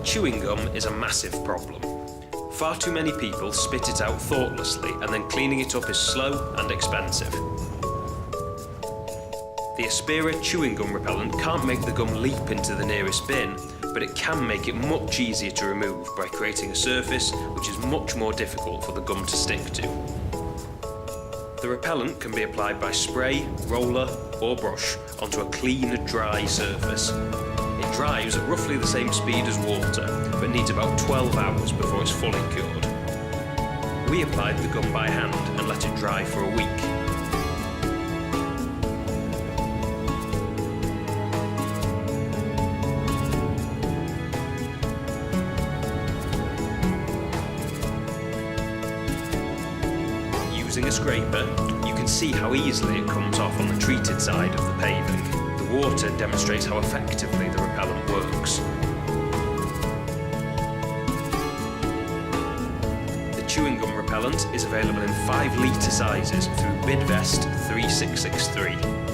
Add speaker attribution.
Speaker 1: Chewing gum is a massive problem. Far too many people spit it out thoughtlessly, and then cleaning it up is slow and expensive. The Aspira Chewing Gum Repellent can't make the gum leap into the nearest bin, but it can make it much easier to remove by creating a surface which is much more difficult for the gum to stick to. The repellent can be applied by spray, roller or brush onto a clean, dry surface. It dries at roughly the same speed as water, but needs about 12 hours before it's fully cured. We applied the gum by hand and let it dry for a week. Using a scraper, you can see how easily it comes off on the treated side of the paving. The water demonstrates how effectively the repellent works. The chewing gum repellent is available in 5 litre sizes through Bidvest 3663.